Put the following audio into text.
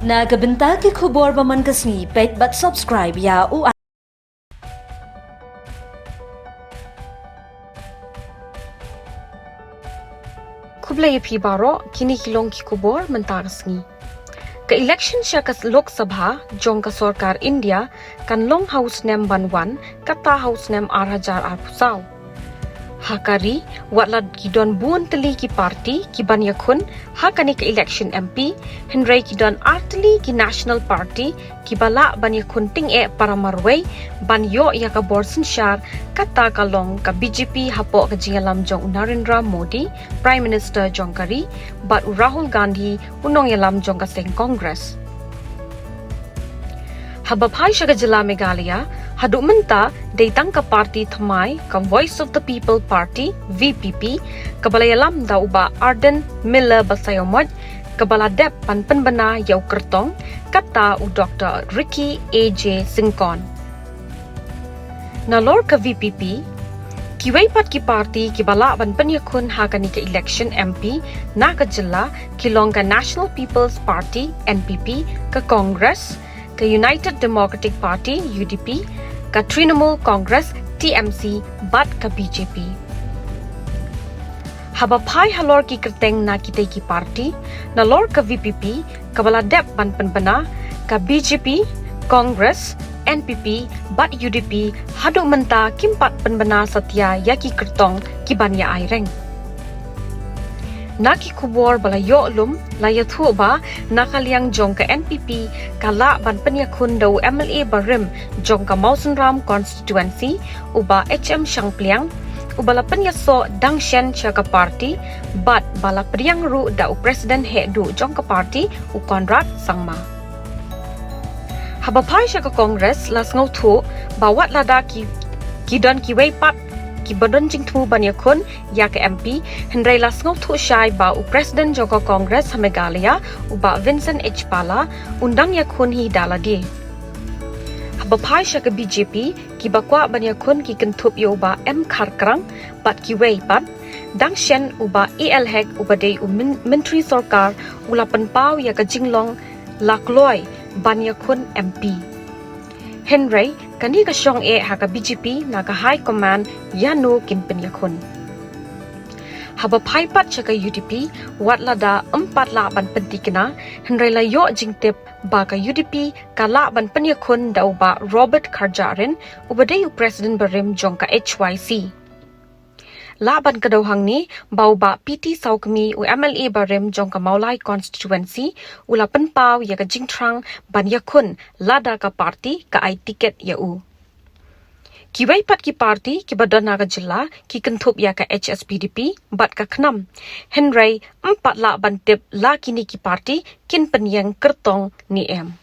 Nagabenta ki khubor baman kasni pet but subscribe ya u Kublai pi baro kini kilong ki khubor mentarasngi. Ke election siya kas Lok Sabha jong ka Sarkar India kan long house nem banwan kata house nem 8,000 pusaw. Hakari watla kidon buon teli ki parti ki jingiakhun hakani ke election MP Henry kidon arteli ki National Party ki bala jingiakhun ting para marway ban yo ya ka borsin shar kata kalong ka BJP hapo ka jingalam jong Narendra Modi Prime Minister jong kari bat Rahul Gandhi unong yalam jong ka seng Congress. Hababhai siya ka jylla Meghalaya haduk menta datang ka parti thamai ka Voice of the People Party VPP kabalayalam da uba Arden Miller Basayomod kabala dep panpenbana yau kyrtong kata u Dr. Ricky AJ Singkon. Nalor ka VPP kiwaypat ki parti ki bala panpenyakhun hakani ka election MP na ka jylla kilong ka National People's Party NPP ka Congress ka United Democratic Party UDP ka Trinamool Congress TMC bat ka BJP. Hababhai halor ki kyrtong na kitay ki party nalor ka VPP kabala dep panpenbana ka BJP Congress NPP bat UDP haduk menta kimpat penbana satya ya ki kyrtong ki banya aireng. Naki khubor bala yo lum laya thu ba nakaliang jong ka NPP kala ban penyakhun dau MLA barim jong ka Mausanram constituency uba HM Shangpliang ubala penyaso dangshen cha ka party bat bala priang ru dau president he du jong ka party u Konrad Sangma. Hababhai siya ka Congress las ngau thu bawat lada kidon kiwaypat ki badon jing thu banyakhun ya ka MP Henry las ngau thu shai ba u president jong ka Congress Meghalaya uba Vincent H Bala undang yakhun hi daladi. Hababhai siya ka BJP ki bakwa banyakhun ki kentup yo uba M Kharkrang bat ki waypat dangshen uba EL-hek uba dei u menteri sarkar ulapan pau ya ka jinglong lakloi banyakhun MP. Henry kani ka syong haka BJP na ka High Command yano kin penyakhun. Hababhai pat siya ka UDP watla da 4 laban pyntikna Henry layo jingtip ba ka UDP kala ban penyakhun da uba Robert Karjarin ubadai u President barim jong ka HYC. Laban kadauhang ni bauba PT Saukmi u MLA barim jong ka Maulai constituency ulapan pau ya ka jingtrang banyakhun lada ka parti ka ai tiket ya u. Kiwaypat ki parti ki badon na ka jylla ki kentup ya ka HSPDP bat ka khnam Henry 4 laban tip la kini ki parti kin penyang kyrtong ni em.